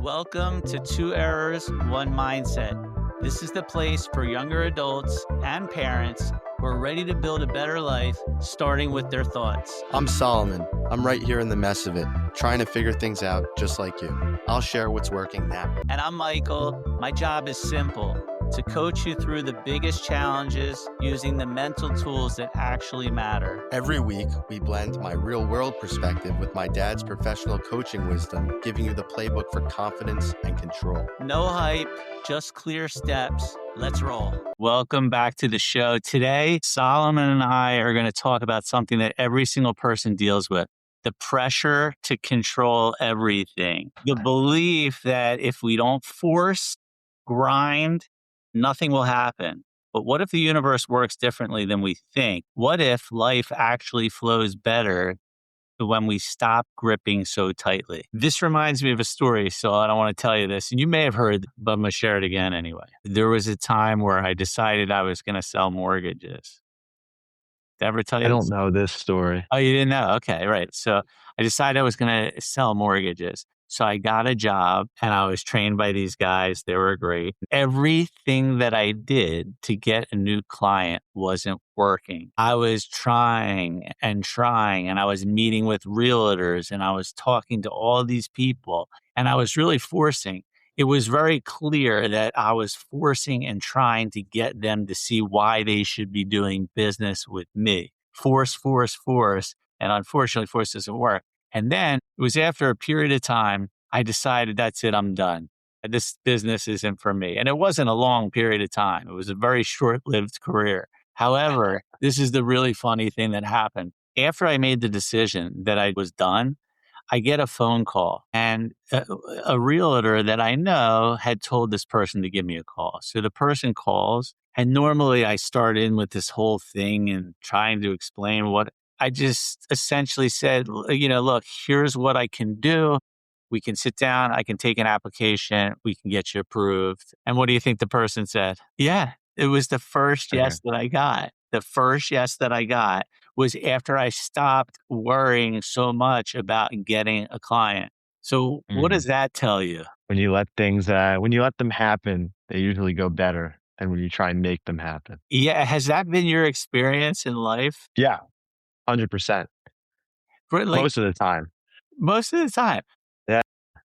Welcome to Two Errors, One Mindset. This is the place for younger adults and parents who are ready to build a better life, starting with their thoughts. I'm Solomon. I'm right here in the mess of it, trying to figure things out just like you. I'll share what's working now. And I'm Michael. My job is simple: to coach you through the biggest challenges using the mental tools that actually matter. Every week, we blend my real-world perspective with my dad's professional coaching wisdom, giving you the playbook for confidence and control. No hype, just clear steps. Let's roll. Welcome back to the show. Today, Solomon and I are going to talk about something that every single person deals with: the pressure to control everything. The belief that if we don't force, grind, nothing will happen. But what if the universe works differently than we think? What if life actually flows better when we stop gripping so tightly? This reminds me of a story, so I don't want to tell you this, and you may have heard, but I'm going to share it again anyway. There was a time where I decided I was going to sell mortgages. Did I ever tell you I this? don't know this story. Oh, you didn't know? Okay, right. So I decided I was going to sell mortgages. So I got a job and I was trained by these guys. They were great. Everything that I did to get a new client wasn't working. I was trying and I was meeting with realtors and I was talking to all these people and I was really forcing. It was very clear that I was forcing and trying to get them to see why they should be doing business with me. Force. And unfortunately, force doesn't work. And then it was after a period of time, I decided that's it, I'm done. This business isn't for me. And it wasn't a long period of time. It was a very short-lived career. However, this is the really funny thing that happened. After I made the decision that I was done, I get a phone call, and a realtor that I know had told this person to give me a call. So the person calls, and normally I start in with this whole thing and trying to explain what I just essentially said, look, here's what I can do. We can sit down. I can take an application. We can get you approved. And what do you think the person said? Yeah, it was the first yes that I got. The first yes that I got was after I stopped worrying so much about getting a client. So what does that tell you? When you let them happen, they usually go better than when you try and make them happen. Yeah. Has that been your experience in life? Yeah, 100%. Most of the time. Most of the time. Yeah.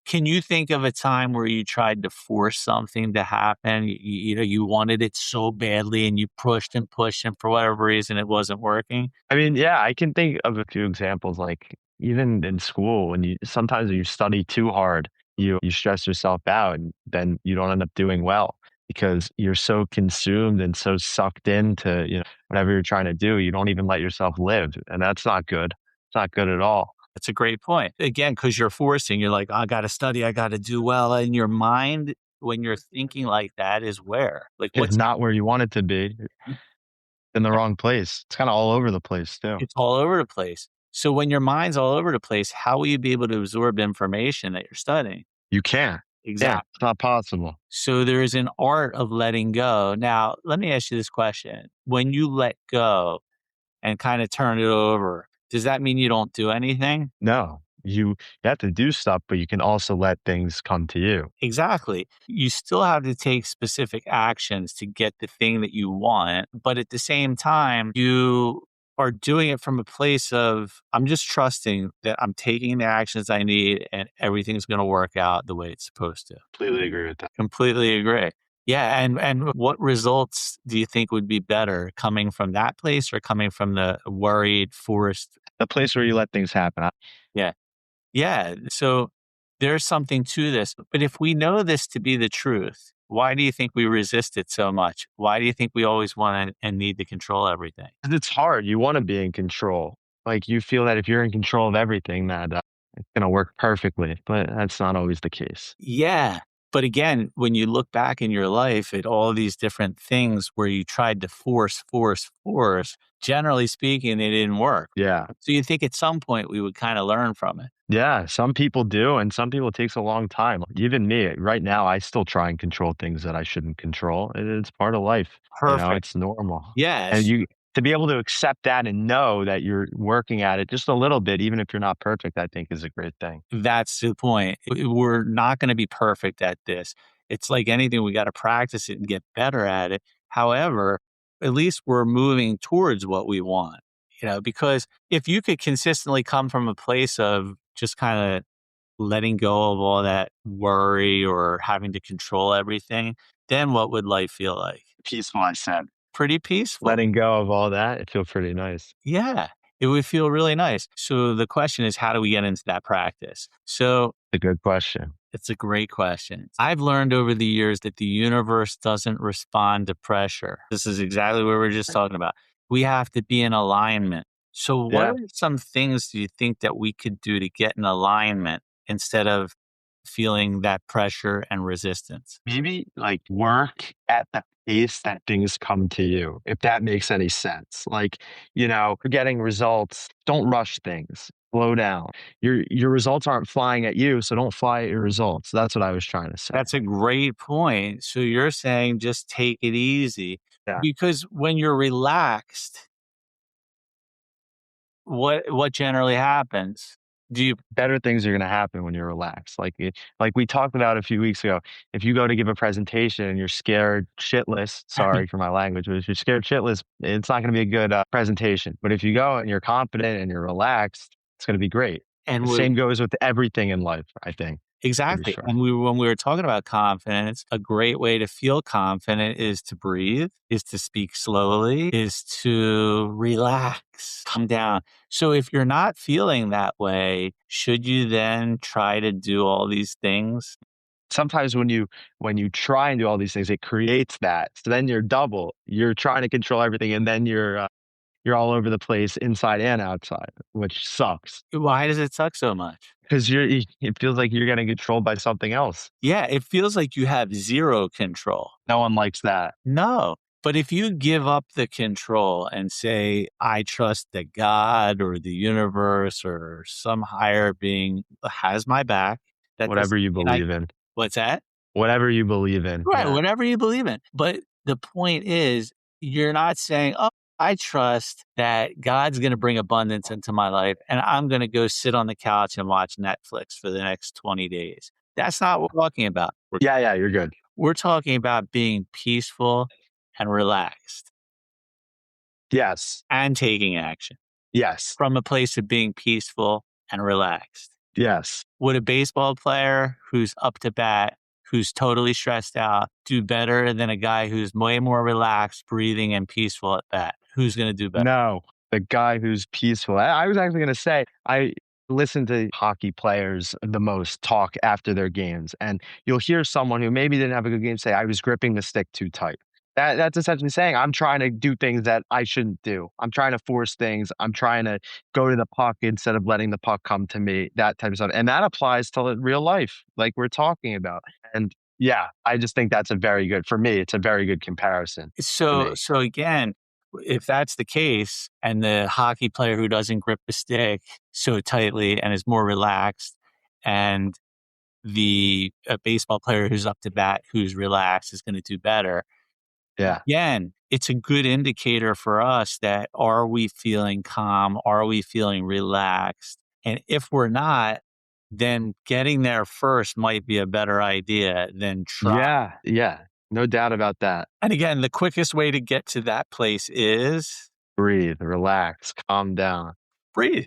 Can you think of a time where you tried to force something to happen? You wanted it so badly and you pushed and for whatever reason it wasn't working? I mean, yeah, I can think of a few examples, like even in school, sometimes when you study too hard, you stress yourself out and then you don't end up doing well because you're so consumed and so sucked into, whatever you're trying to do, you don't even let yourself live. And that's not good. It's not good at all. That's a great point. Again, because you're forcing, you're like, I got to study, I got to do well. And your mind, when you're thinking like that, is where? Like, It's not where you want it to be. In the wrong place. It's kind of all over the place too. It's all over the place. So when your mind's all over the place, how will you be able to absorb information that you're studying? You can't. Exactly. Yeah, it's not possible. So there is an art of letting go. Now, let me ask you this question. When you let go and kind of turn it over, does that mean you don't do anything? No, you have to do stuff, but you can also let things come to you. Exactly. You still have to take specific actions to get the thing that you want. But at the same time, you are doing it from a place of, I'm just trusting that I'm taking the actions I need and everything's going to work out the way it's supposed to. Completely agree with that. Completely agree. Yeah. And what results do you think would be better, coming from that place or coming from the worried, forced? The place where you let things happen. Yeah. Yeah. So there's something to this. But if we know this to be the truth, why do you think we resist it so much? Why do you think we always want and need to control everything? It's hard. You want to be in control. Like you feel that if you're in control of everything, that it's going to work perfectly. But that's not always the case. Yeah. But again, when you look back in your life at all these different things where you tried to force, generally speaking, they didn't work. Yeah. So you think at some point we would kind of learn from it. Yeah, some people do, and some people it takes a long time. Even me, right now, I still try and control things that I shouldn't control. It's part of life. Perfect. It's normal. Yes. And to be able to accept that and know that you're working at it just a little bit, even if you're not perfect, I think is a great thing. That's the point. We're not going to be perfect at this. It's like anything, we got to practice it and get better at it. However, at least we're moving towards what we want, because if you could consistently come from a place of just kind of letting go of all that worry or having to control everything, then what would life feel like? Peaceful, I said. Pretty peaceful. Letting go of all that, it feels pretty nice. Yeah, it would feel really nice. So the question is, how do we get into that practice? So It's a good question. it's a great question. I've learned over the years that the universe doesn't respond to pressure. This is exactly what we were just talking about. We have to be in alignment. So what Yeah. are some things do you think that we could do to get in alignment instead of feeling that pressure and resistance? Maybe like work at the pace that things come to you, if that makes any sense. Like, you're getting results, don't rush things. Slow down. Your results aren't flying at you, so don't fly at your results. That's what I was trying to say. That's a great point. So you're saying just take it easy Yeah. because when you're relaxed, what generally happens? Do you Better things are going to happen when you're relaxed. Like we talked about a few weeks ago. If you go to give a presentation and you're scared shitless, sorry for my language, but if you're scared shitless, it's not going to be a good presentation. But if you go and you're confident and you're relaxed, it's going to be great. and The we same goes with everything in life, I think. Pretty exactly. sure. And when we were talking about confidence, a great way to feel confident is to breathe, is to speak slowly, is to relax, come down. So if you're not feeling that way, should you then try to do all these things? Sometimes when you try and do all these things, it creates that. So then you're double. You're trying to control everything, and then you're all over the place, inside and outside, which sucks Why does it suck so much? because it feels like you're getting controlled by something else. Yeah, it feels like you have zero control. No one likes that. No. But if you give up the control and say, I trust that God or the universe or some higher being has my back, that Whatever doesn't you mean I, believe in. what's that? Whatever you believe in. Right, Yeah. whatever you believe in. But the point is, you're not saying, oh, I trust that God's going to bring abundance into my life and I'm going to go sit on the couch and watch Netflix for the next 20 days. That's not what we're talking about. Yeah, yeah, you're good. We're talking about being peaceful and relaxed Yes. and taking action Yes. from a place of being peaceful and relaxed. Yes. Would a baseball player who's up to bat, who's totally stressed out, do better than a guy who's way more relaxed, breathing, and peaceful at bat? Who's going to do better? No, the guy who's peaceful. I was actually gonna say, I listen to hockey players the most talk after their games, and you'll hear someone who maybe didn't have a good game say, "I was gripping the stick too tight." That's essentially saying, "I'm trying to do things that I shouldn't do. I'm trying to force things. I'm trying to go to the puck instead of letting the puck come to me," that type of stuff, and that applies to real life, like we're talking about, and yeah, I just think that's a very good for me, it's a very good comparison to So, me. so again, if that's the case, and the hockey player who doesn't grip the stick so tightly and is more relaxed, and the baseball player who's up to bat who's relaxed is going to do better. Yeah. Again, it's a good indicator for us that are we feeling calm? Are we feeling relaxed? And if we're not, then getting there first might be a better idea than try. Yeah, yeah, no doubt about that. And again, the quickest way to get to that place is Breathe, relax, calm down. breathe.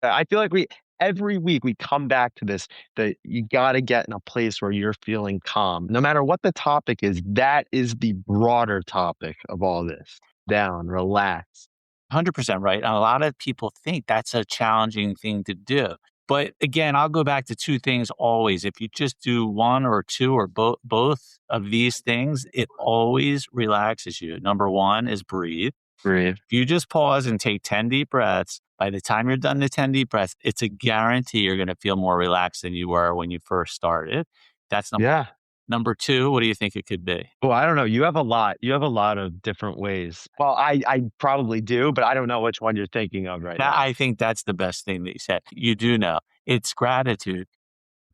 I feel like we every week we come back to this that you gotta get in a place where you're feeling calm. No matter what the topic is, that is the broader topic of all this. Down, relax. 100% right. And a lot of people think that's a challenging thing to do. But again, I'll go back to two things always. If you just do one or two or both of these things, it always relaxes you. Number one is breathe. Breathe. If you just pause and take 10 deep breaths, by the time you're done the 10 deep breaths, it's a guarantee you're going to feel more relaxed than you were when you first started. That's Yeah. number two. What do you think it could be? Well, I don't know. You have a lot. You have a lot of different ways. Well, I probably do, but I don't know which one you're thinking of right now. I think that's the best thing that you said. You do know. It's gratitude. Of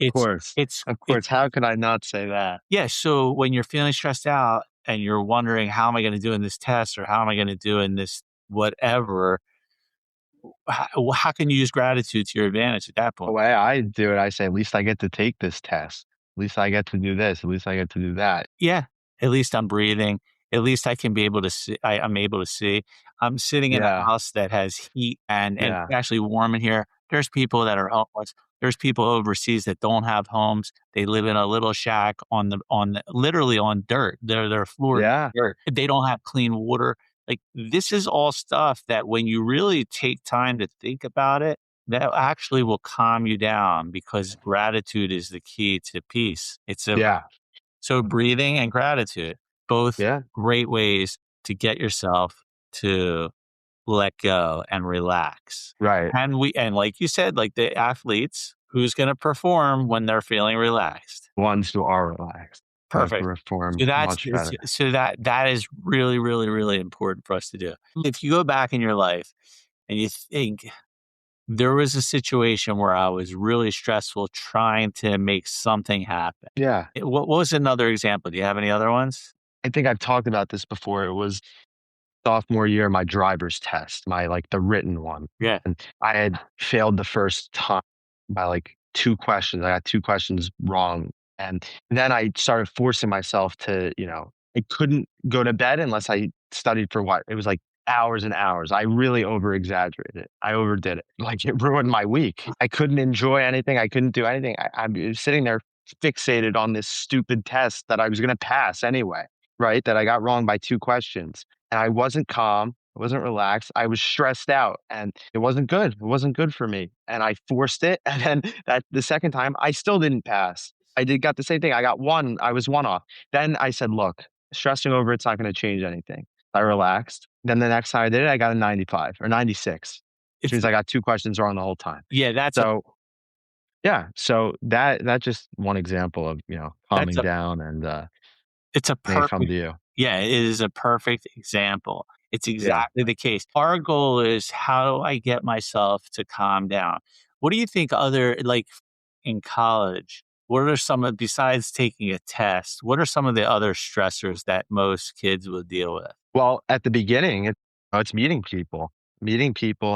It's course. it's Of it's course. How could I not say that? yeah. So when you're feeling stressed out and you're wondering how am I going to do in this test or how am I going to do in this whatever, how can you use gratitude to your advantage at that The point? way I do it, I say, "At least I get to take this test. At least I get to do this. At least I get to do that." Yeah, at least I'm breathing. At least I can be able to see. I'm able to see. I'm sitting in a Yeah, house that has heat and yeah, it's actually warm in here. There's people that are homeless. There's people overseas that don't have homes. They live in a little shack literally on dirt. Their floor is yeah, dirt. They don't have clean water. Like this is all stuff that when you really take time to think about it, that actually will calm you down because gratitude is the key to peace. It's a yeah, so breathing and gratitude, both yeah, great ways to get yourself to let go and relax. right. And like you said, like the athletes, who's going to perform when they're feeling relaxed? Ones who are relaxed are Perfect. perform So much better. that is really, really, really important for us to do. If you go back in your life and you think there was a situation where I was really stressful trying to make something happen. Yeah. What was another example? Do you have any other ones? I think I've talked about this before. It was sophomore year, my driver's test, the written one. Yeah. And I had failed the first time by like 2 questions. I got 2 questions wrong. And then I started forcing myself to, I couldn't go to bed unless I studied for what? It was like hours and hours. I really over exaggerated. I overdid it. Like it ruined my week. I couldn't enjoy anything. I couldn't do anything. I was sitting there fixated on this stupid test that I was going to pass anyway, right? That I got wrong by 2 questions. And I wasn't calm, I wasn't relaxed, I was stressed out, and it wasn't good. It wasn't good for me, and I forced it, and then that the second time, I still didn't pass. I did got the same thing. I was 1 off. Then I said, "Look, stressing over it's not gonna change anything." I relaxed. Then the next time I did it, I got a 95 or 96, which It's means I got 2 questions wrong the whole time. yeah, So, yeah, so that's just one example of, that's calming a down and, it's a they come perfect to you. yeah, it is a perfect example. It's Yeah. exactly the case. Our goal is how do I get myself to calm down? What do you think other like in college, what are some of besides taking a test, what are some of the other stressors that most kids will deal with? Well, at the beginning, it's meeting people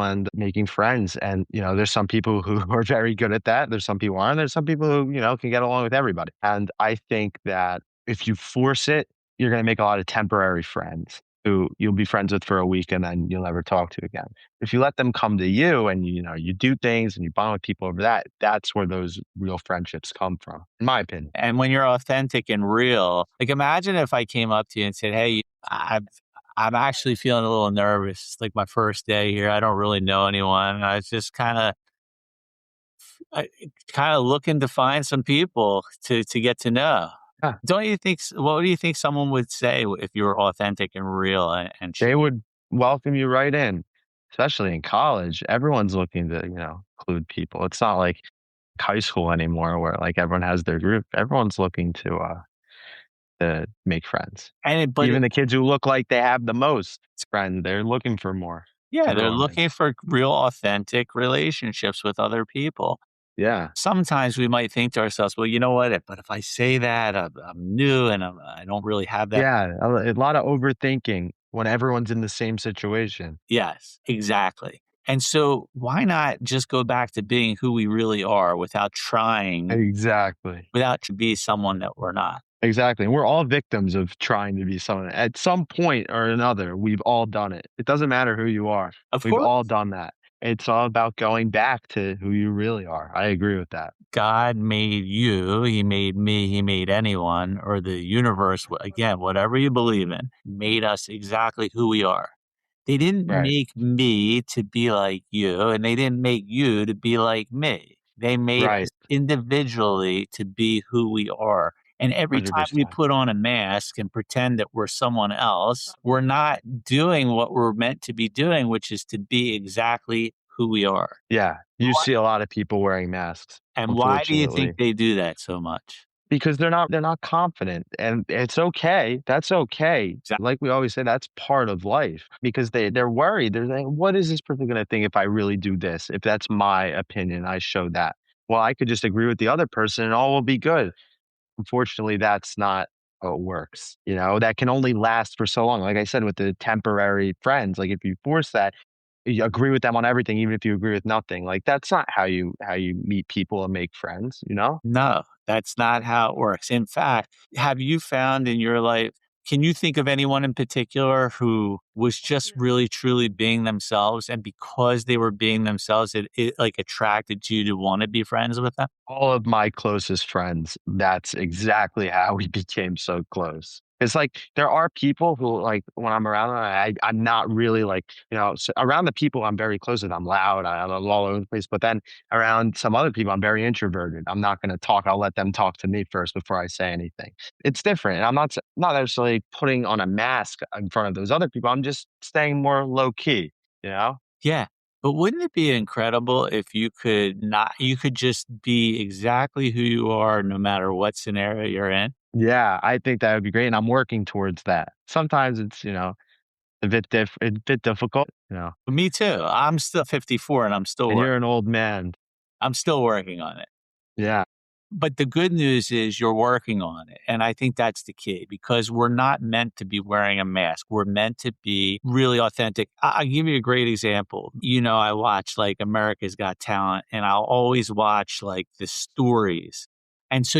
and making friends. And, there's some people who are very good at that. There's some people aren't. There's some people who, can get along with everybody. And I think that if you force it, you're going to make a lot of temporary friends who you'll be friends with for a week and then you'll never talk to again. If you let them come to you and, you do things and you bond with people over that, that's where those real friendships come from, in my opinion. And when you're authentic and real, like imagine if I came up to you and said, "Hey, I'm actually feeling a little nervous. It's like my first day here. I don't really know anyone. I was just kind of looking to find some people to get to know." Yeah. Don't you think? What do you think someone would say if you were authentic and real They would welcome you right in, especially in college. Everyone's looking to, include people. It's not like high school anymore where like everyone has their group. Everyone's looking to make friends. and it, but it, Even the kids who look like they have the most friends, they're looking for more. yeah, they're Everyone looking is. for real, authentic relationships with other people. Yeah. Sometimes we might think to ourselves, "Well, you know what? But if I say that, I'm new and I don't really have that." Yeah. A lot of overthinking when everyone's in the same situation. Yes, exactly. And so why not just go back to being who we really are without trying, Exactly. without to be someone that we're not? Exactly. And we're all victims of trying to be someone. At some point or another, we've all done it. It doesn't matter who you are. Of We've course, all done that. It's all about going back to who you really are. I agree with that. God made you, he made me, he made anyone, or the universe, again, whatever you believe in, made us exactly who we are. They didn't Right. make me to be like you, and they didn't make you to be like me. They made us Right. individually to be who we are. And every time we 100%. put on a mask and pretend that we're someone else, we're not doing what we're meant to be doing, which is to be exactly who we are. Yeah. You see a lot of people wearing masks, And why do you think unfortunately, they do that so much? because they're not confident. And it's okay. That's okay. Exactly. Like we always say, that's part of life because they're worried. They're like, what is this person gonna think if I really do this? If that's my opinion, I show that. Well, I could just agree with the other person and all will be good. Unfortunately, that's not how it works, that can only last for so long. Like I said, with the temporary friends, like if you force that, you agree with them on everything, even if you agree with nothing. Like that's not how you meet people and make friends. No, that's not how it works. In fact, have you found in your life, can you think of anyone in particular who was just really truly being themselves, and because they were being themselves, it like attracted you to want to be friends with them? All of my closest friends, that's exactly how we became so close. It's like there are people who, like, when I'm around them, I'm not really like, around the people I'm very close with, I'm loud, I'm all over the place. But then around some other people, I'm very introverted. I'm not going to talk. I'll let them talk to me first before I say anything. It's different. And I'm not necessarily putting on a mask in front of those other people. I'm just staying more low key, you know? Yeah. But wouldn't it be incredible if you could just be exactly who you are no matter what scenario you're in? Yeah, I think that would be great, and I'm working towards that. Sometimes it's, a bit difficult. Me too. I'm still 54 and And you're an old man. I'm still working on it. Yeah, But the good news is you're working on it. And I think that's the key because we're not meant to be wearing a mask. We're meant to be really authentic. I'll give you a great example. I watch like America's Got Talent and I'll always watch like the stories. And so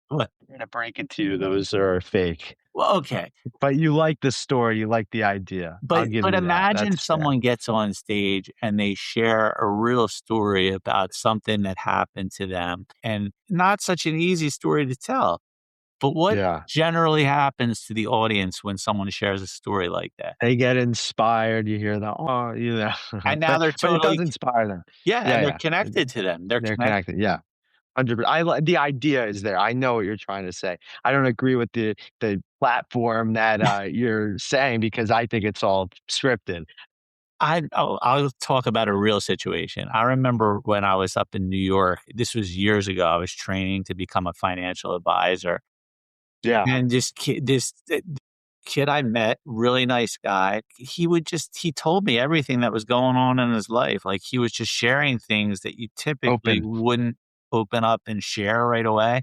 what? I'm gonna break it to you, those are fake. Well, okay. But you like the story, you like the idea. I'll But give but you that. imagine That's fair. someone gets on stage and they share a real story about something that happened to them and not such an easy story to tell. But what Yeah. generally happens to the audience when someone shares a story like that? They get inspired, you hear the, "Oh," And now but they're it does totally inspire them. yeah, Yeah, and they're yeah. connected to them. They're They're connected. connected, yeah. 100 the idea is there. I know what you're trying to say. I don't agree with the platform that, you're saying because I think it's all scripted. I'll talk about a real situation. I remember when I was up in New York, this was years ago, I was training to become a financial advisor. Yeah, And this kid I met, really nice guy, he told me everything that was going on in his life. Like, he was just sharing things that you typically open. wouldn't open up and share right away.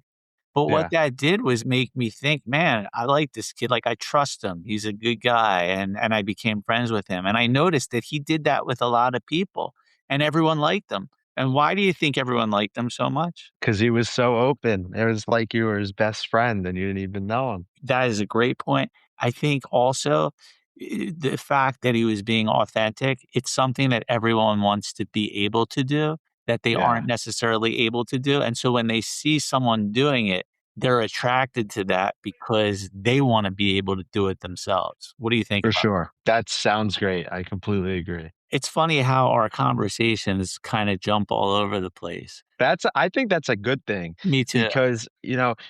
But what Yeah, that did was make me think, "Man, I like this kid, like, I trust him. He's a good guy," and I became friends with him, and I noticed that he did that with a lot of people, and everyone liked him. And why do you think everyone liked him so much? because he was so open. It was like you were his best friend and you didn't even know him. That is a great point. I think also, the fact that he was being authentic, it's something that everyone wants to be able to do that they Yeah, aren't necessarily able to do, and so when they see someone doing it, they're attracted to that because they wanna be able to do it themselves. What do you think for about sure. That sounds great. I completely agree. It's funny how our conversations kinda jump all over the place. I think that's a good thing Me too. because,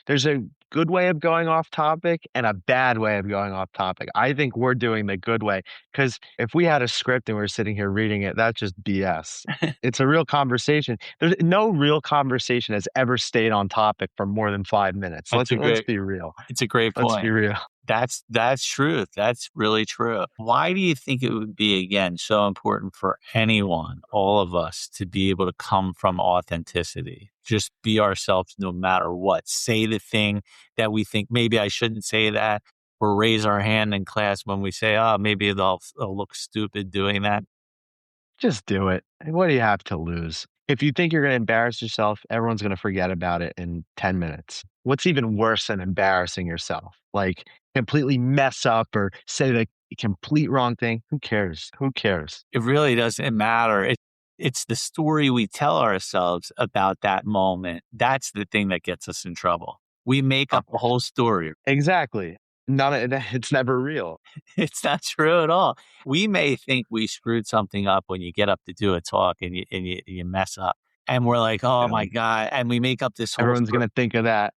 there's a good way of going off topic and a bad way of going off topic. I think we're doing the good way because if we had a script and we're sitting here reading it, that's just BS. It's a real conversation. There's no real conversation has ever stayed on topic for more than 5 minutes. That's a Let's great be real. it's a great Let's be point. real. That's truth. That's really true. Why do you think it would be, again, so important for anyone, all of us, to be able to come from authenticity? Just be ourselves no matter what. Say the thing that we think, maybe I shouldn't say that, or raise our hand in class when we say, oh, maybe they'll look stupid doing that. Just do it. What do you have to lose? If you think you're going to embarrass yourself, everyone's going to forget about it in 10 minutes. What's even worse than embarrassing yourself? Like completely mess up or say the complete wrong thing. Who cares? Who cares? It really doesn't matter. It's the story we tell ourselves about that moment. That's the thing that gets us in trouble. We make Uh, up a whole story. exactly. None of it's never real. It's not true at all. We may think we screwed something up when you get up to do a talk and you mess up. And we're like, "Oh my Um, god," and we make up this whole everyone's story. going to think of that.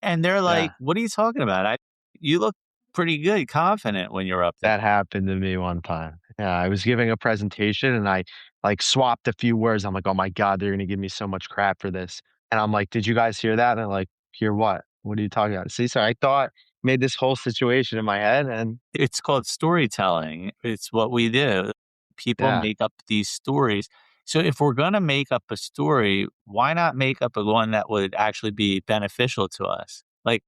And they're like, Yeah. "What are you talking about? You look pretty good, confident when you're up there." That happened to me one time. Yeah, I was giving a presentation and I like swapped a few words. I'm like, "Oh my god, they're gonna give me so much crap for this." And I'm like, "Did you guys hear that?" And they're like, "Hear what? What are you talking about?" See, so I thought made this whole situation in my head and It's called storytelling. It's what we do. People yeah, make up these stories. So if we're gonna make up a story, why not make up a one that would actually be beneficial to us? Like,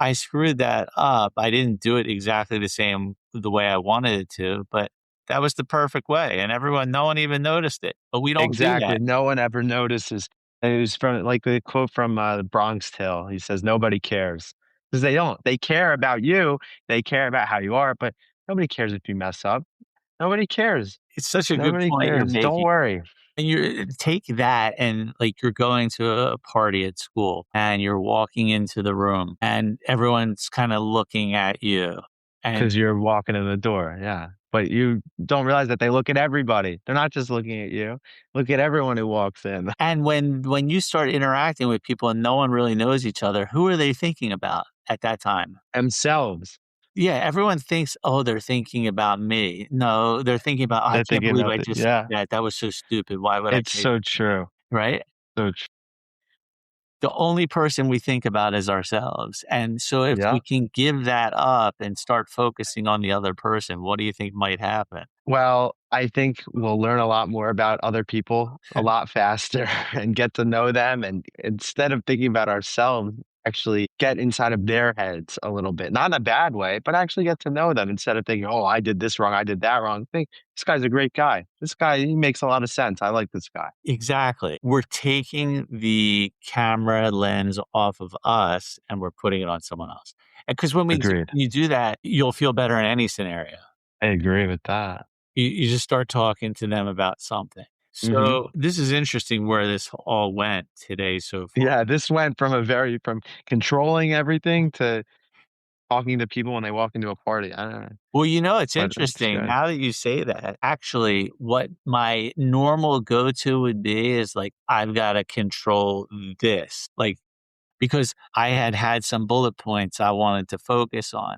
I screwed that up. I didn't do it exactly the way I wanted it to, but that was the perfect way. And no one even noticed it. But we don't do Exactly. that. No one ever notices. And it was from like the quote from the Bronx Tale. He says, "Nobody cares because they don't. They care about you. They care about how you are, but nobody cares if you mess up. Nobody cares. It's such a good Nobody point you're cares. Don't making. worry." And you take that and like you're going to a party at school and you're walking into the room and everyone's kind of looking at you. And 'Cause you're walking in the door, yeah. But you don't realize that they look at everybody. They're not just looking at you. Look at everyone who walks in. and when you start interacting with people and no one really knows each other, who are they thinking about at that time? Themselves. Yeah, everyone thinks, "Oh, they're thinking about me." No, they're thinking about, "Oh, I They're can't thinking believe about I the just said yeah. that. That was so stupid. Why would I It's say" so true. right? So tr The only person we think about is ourselves. And so if we Yeah. can give that up and start focusing on the other person, what do you think might happen? Well, I think we'll learn a lot more about other people a lot faster and get to know them, and instead of thinking about ourselves, actually get inside of their heads a little bit. Not in a bad way, but actually get to know them instead of thinking, "Oh, I did this wrong, I did that wrong." Think, "This guy's a great guy. This guy, he makes a lot of sense. I like this guy." Exactly. We're taking the camera lens off of us and we're putting it on someone else. Because Agreed. when you do that, you'll feel better in any scenario. I agree with that. You just start talking to them about something. Mhm. So this is interesting where this all went today so far. Yeah, this went from from controlling everything to talking to people when they walk into a party. I don't know, Well, it's but it's interesting good. now that you say that. Actually, what my normal go-to would be is like, I've got to control this. Like, because I had some bullet points I wanted to focus on,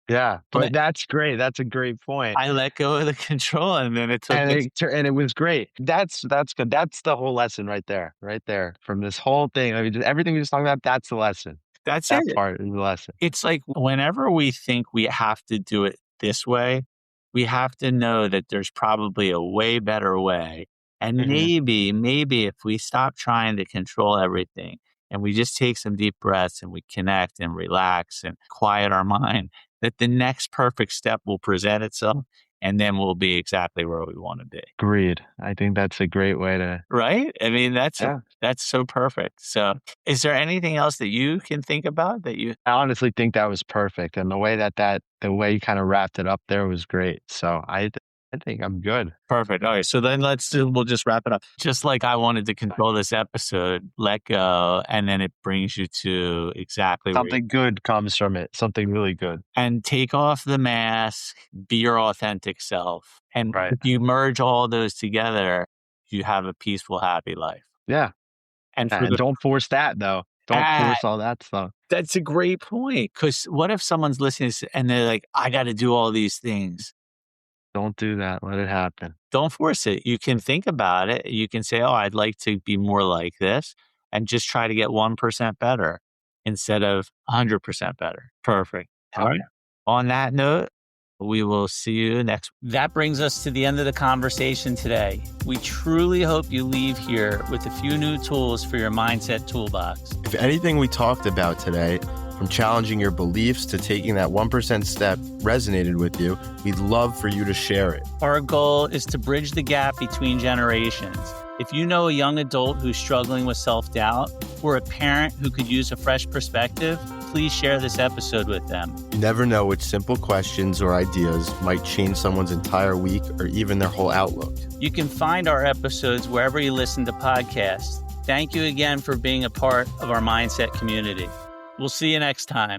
Yeah, but but that's great. That's a great point. I let go of the control and then it took us. And it was great. That's good. That's the whole lesson right there from this whole thing. I mean, just everything we just talked about, that's the lesson. That's That it. part is the lesson. It's like whenever we think we have to do it this way, we have to know that there's probably a way better way. And Mhm. maybe if we stop trying to control everything and we just take some deep breaths and we connect and relax and quiet our mind, that the next perfect step will present itself and then we'll be exactly where we want to be. Agreed. I think that's a great way to Right? I mean, yeah. that's so perfect. So, is there anything else that you can think about that you I honestly think that was perfect, and the way you kinda wrapped it up there was great. So I think I'm good. perfect. All right. So then we'll just wrap it up. Just like I wanted to control this episode, let go, and then it brings you to exactly where you Something good comes from it, something really good. and take off the mask, be your authentic self. And Right. if you merge all those together, you have a peaceful, happy life. Yeah, And for and the don't force that, though. Don't ah, force all that stuff. that's a great point. Because what if someone's listening and they're like, I got to do all these things? Don't do that, let it happen. Don't force it. You can think about it. You can say, "Oh, I'd like to be more like this," and just try to get 1% better instead of 100% better. Perfect. All Yep. right. On that note, we will see you next. That brings us to the end of the conversation today. We truly hope you leave here with a few new tools for your mindset toolbox. If anything we talked about today, from challenging your beliefs to taking that 1% step, resonated with you, we'd love for you to share it. Our goal is to bridge the gap between generations. If you know a young adult who's struggling with self-doubt or a parent who could use a fresh perspective, please share this episode with them. You never know which simple questions or ideas might change someone's entire week or even their whole outlook. You can find our episodes wherever you listen to podcasts. Thank you again for being a part of our mindset community. We'll see you next time.